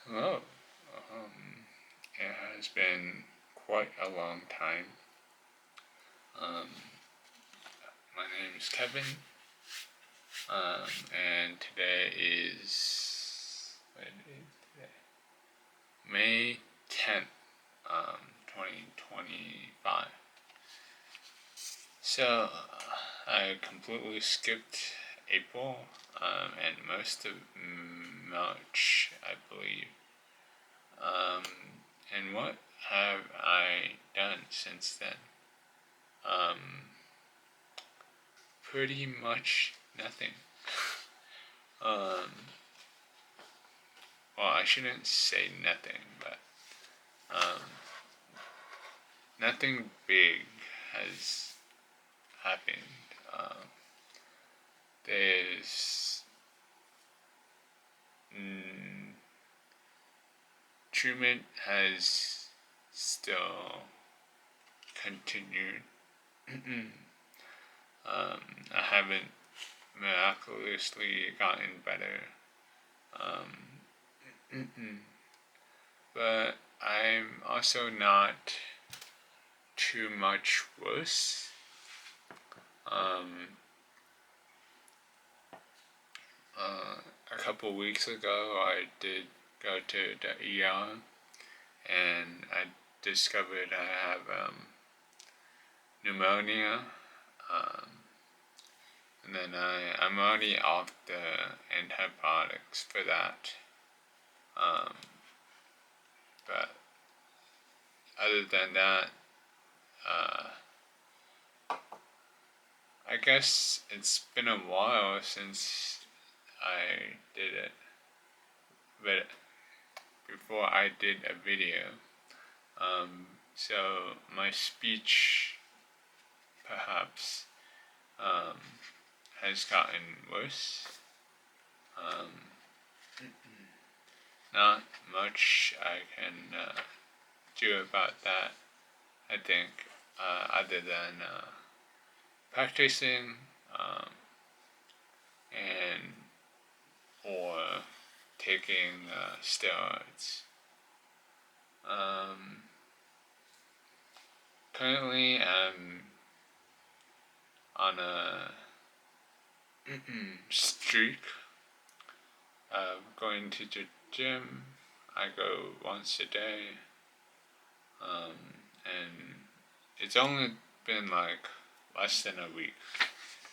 Hello. It has been quite a long time. Um, my name is Kevin, and today is May 10th, 2025. So, I completely skipped April, and most of March, I believe. Um, and what have I done since then? Um, Pretty much nothing. Um, well, I shouldn't say nothing, but nothing big has happened. There's treatment has still continued. I haven't miraculously gotten better. But I'm also not too much worse. A couple weeks ago, I did go to the ER, and I discovered I have pneumonia. And then I'm already off the antibiotics for that. But other than that, I guess it's been a while since I did it. But before I did a video. So my speech perhaps has gotten worse. Not much I can do about that, I think, other than practicing and or taking steroids. Currently, I'm on a streak of going to the gym. I go once a day, and it's only been like less than a week,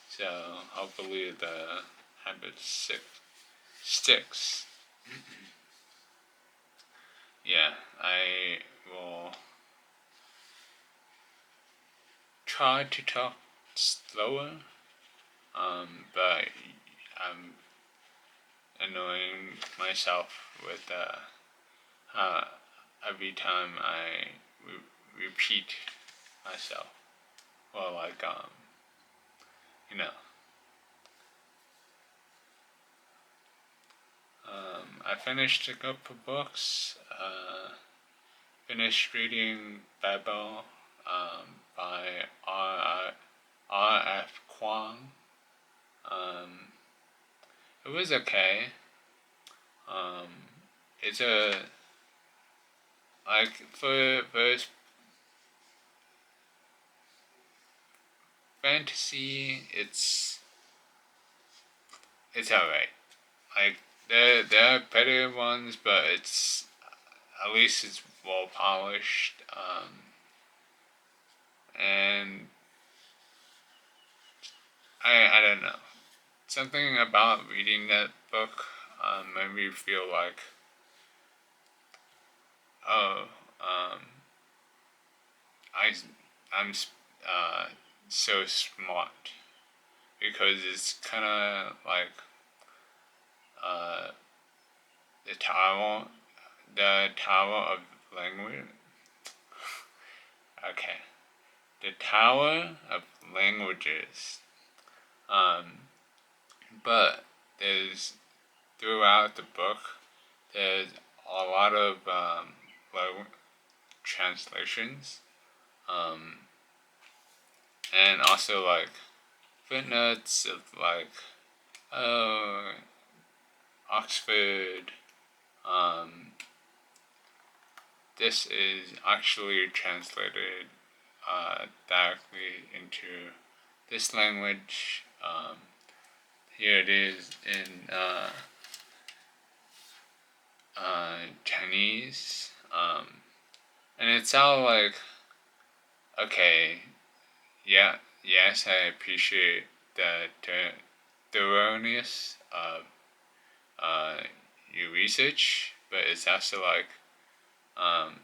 so hopefully the habit sticks. Yeah, I will try to talk slower, but I'm annoying myself with every time I repeat myself. Well, like, you know. I finished a couple books. Finished reading Babel by R.F. Kuang. It was okay. It's a like for fantasy. It's alright. Like there are better ones, but it's at least it's well polished. And I don't know, something about reading that book made me feel like, oh, I I'm so smart, because it's kind of like uh, the tower of language. Okay, the tower of languages. But there's throughout the book, there's a lot of translations, and also like footnotes of like, oh, Oxford, this is actually translated directly into this language. Here it is in Chinese, and it sounds like, okay, yeah, yes, I appreciate the thoroughness of your research, but it's also like um,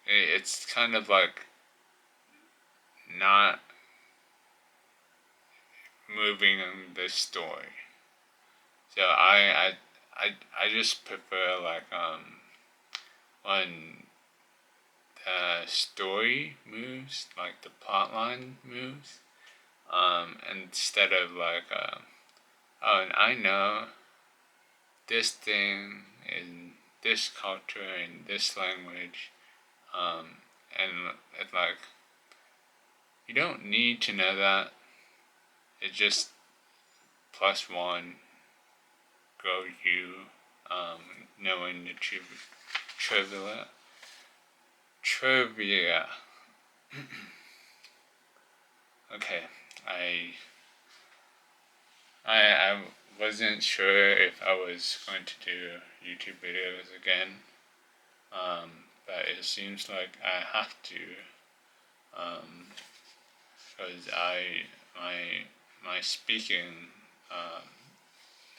it's kind of like not moving on the story. So I just prefer like when the story moves, like the plot line moves, instead of like oh, and I know this thing in this culture in this language, and it's like you don't need to know that. It's just plus one go you knowing the trivia. Okay, I I wasn't sure if I was going to do YouTube videos again, but it seems like I have to, because my speaking um,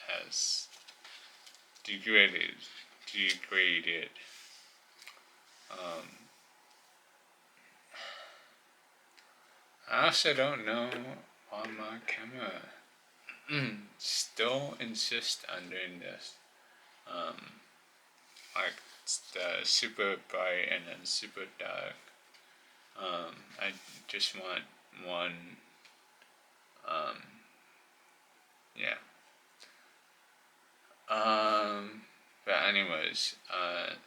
has degraded. Um, I also don't know why my camera still insists on doing this. Um, like the super bright and then super dark. I just want one. Um, yeah. But anyways,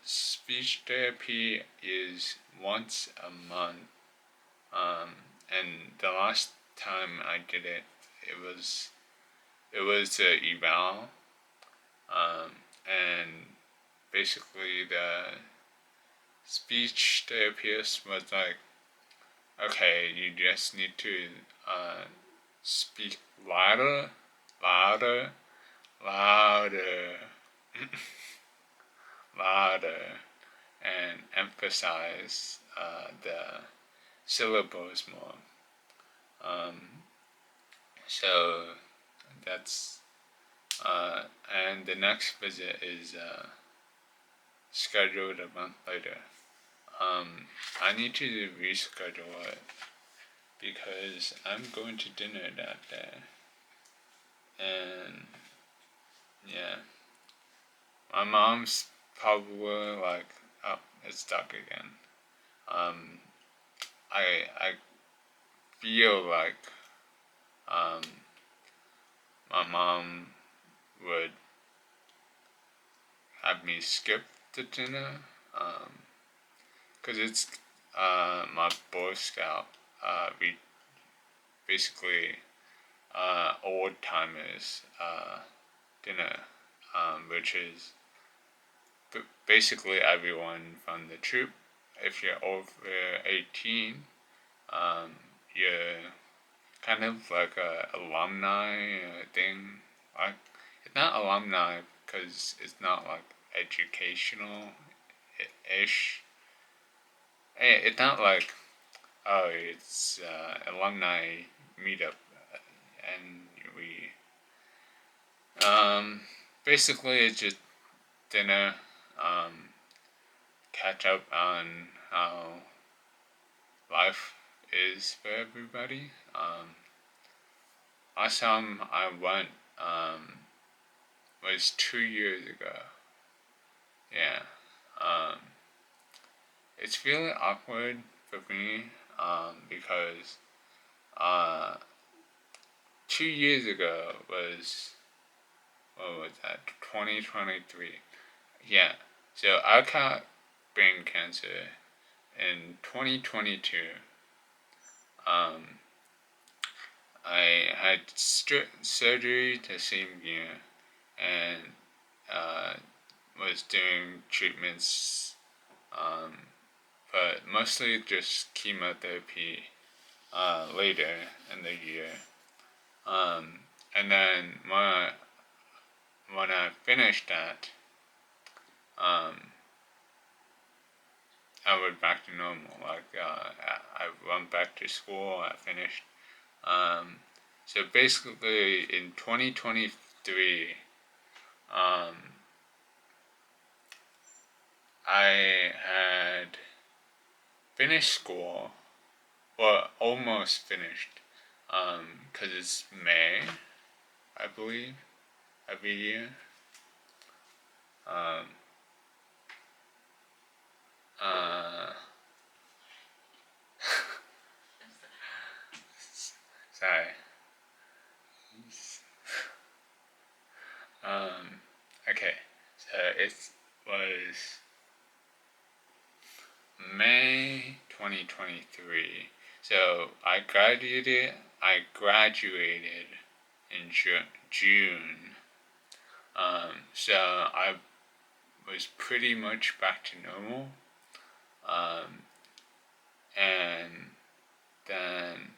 speech therapy is once a month. And the last time I did it, it was a eval. And basically the speech therapist was like, okay, you just need to speak louder, louder, louder, louder, and emphasize the syllables more. So that's and the next visit is scheduled a month later. I need to reschedule it because I'm going to dinner that day. And yeah, my mom's probably like, oh, it's stuck again. I feel like um, my mom would have me skip the dinner because it's my Boy Scout. We basically old timers dinner, which is basically everyone from the troop. If you're over 18, you're kind of like a alumni thing. Like it's not alumni because it's not like educational ish. It's not like oh it's alumni meetup and we basically it's just dinner, catch up on how life is for everybody. Last time I went was 2 years ago. Yeah. Um, it's really awkward for me because uh, 2 years ago was, what was that, 2023. Yeah. So I caught brain cancer in 2022. Um, I had surgery the same year and was was doing treatments, but mostly just chemotherapy later in the year. And then when I finished that, um, I went back to normal. Like I went back to school. I finished. So basically, in 2023, I had finished school, well, almost finished, because it's May, I believe, every year. Um, uh, sorry. Okay, so it was May 2023. So I graduated in June. So I was pretty much back to normal. And then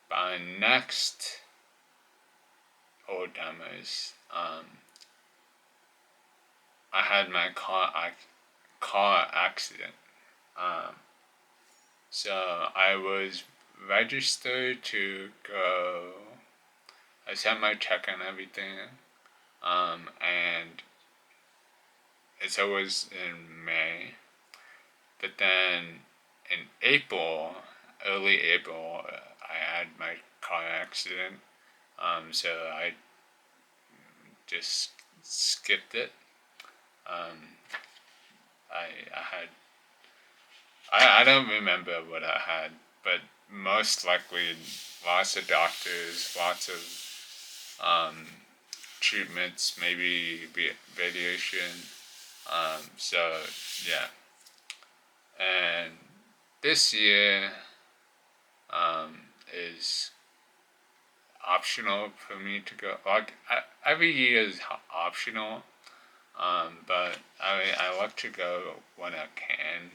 by next old timers, I had my car accident. So I was registered to go. I sent my check and everything. And it's always in May. But then in April, early April, I had my car accident. So I just skipped it. I had. I don't remember what I had, but most likely lots of doctors, lots of treatments, maybe radiation. So yeah, and this year is optional for me to go. Like every year is optional, but I like to go when I can.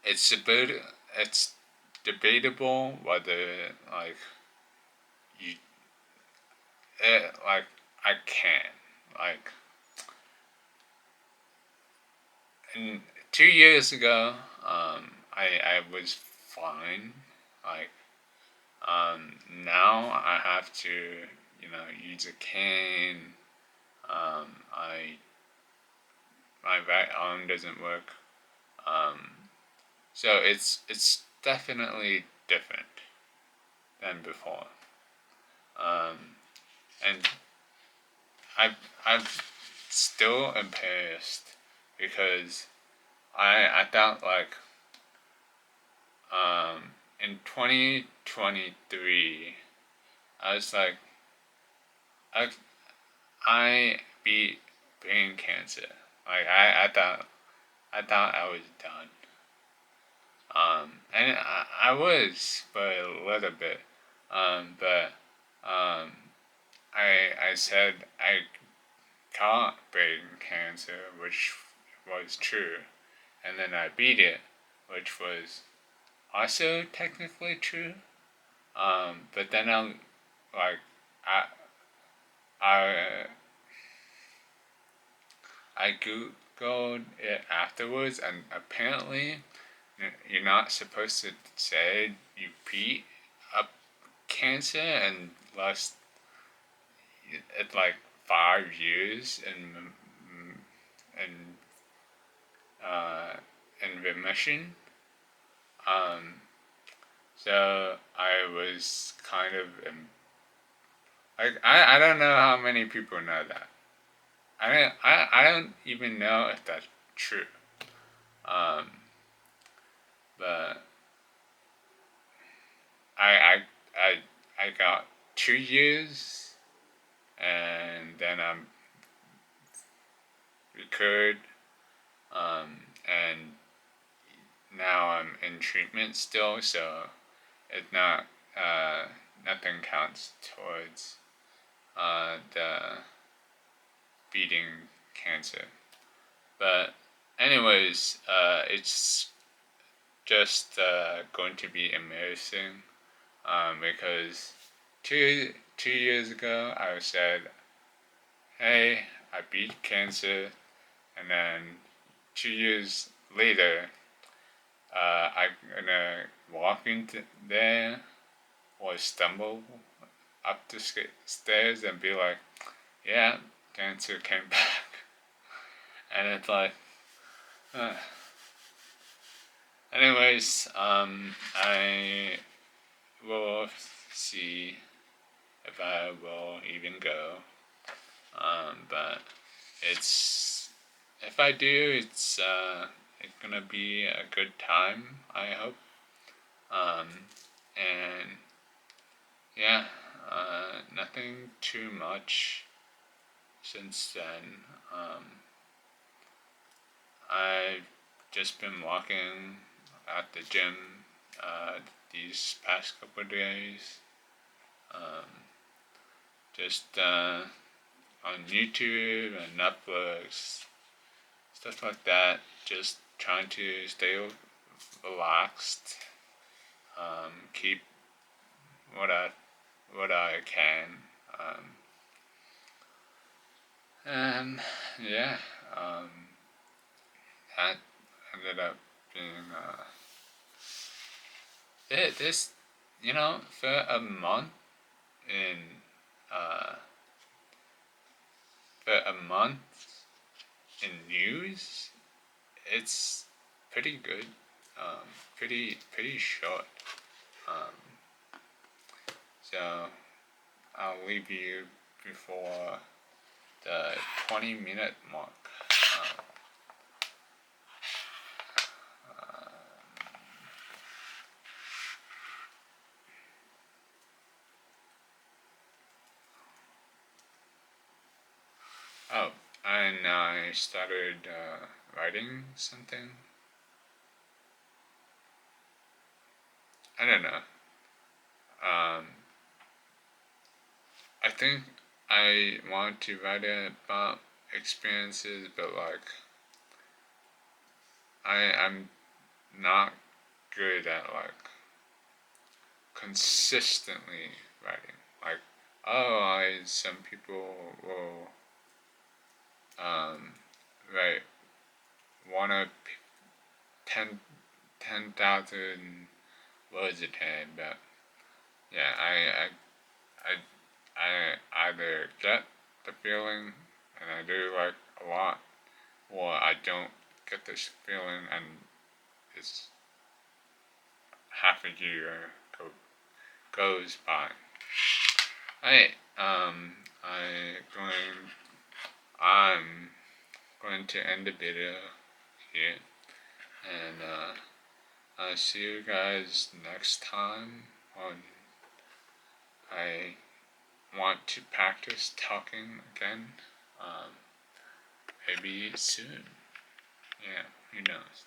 It's a bit. It's debatable whether like you like I can like. And 2 years ago, I was fine. Like now I have to use a cane. I my right arm doesn't work. So it's definitely different than before. And I've still embarrassed because I thought like in 2023 I was like I I beat brain cancer. Like I thought I was done. And I was for a little bit. But I said I caught brain cancer, which was true, and then I beat it, which was also technically true. But then like I I I googled it afterwards, and apparently you're not supposed to say you beat up cancer unless it's like 5 years in in remission. Um, so I was kind of like I don't know how many people know that. I don't even know if that's true. Um, but I I I got 2 years, and then I'm recurred, and now I'm in treatment still, so it's not nothing counts towards the beating cancer. But anyways, it's just going to be amazing because two years ago I said, hey, I beat cancer, and then 2 years later, I'm gonna walk into there or stumble up the stairs and be like, yeah, cancer came back. And it's like, uh. Anyways, I will see if I will even go. But it's, if I do, it's gonna be a good time, I hope. Um, and yeah, nothing too much since then. I've just been walking at the gym these past couple of days. Um, just on YouTube and Netflix, stuff like that. Just trying to stay relaxed. Keep what I can. Um, and yeah, that ended up being this, for a month in uh, for a month in news, it's pretty good. Pretty short. Um, so I'll leave you before the 20-minute mark. Uh, uh, oh, and I started writing something. I don't know. Um, I think I want to write about experiences, but like I'm not good at like consistently writing. Like, some people will write one of 10,000 words a day, but yeah, I either get the feeling and I do like a lot, or I don't get this feeling and it's half a year goes by. Hey, I'm going to end the video here, and I'll see you guys next time when I want to practice talking again. Maybe soon. Yeah, who knows.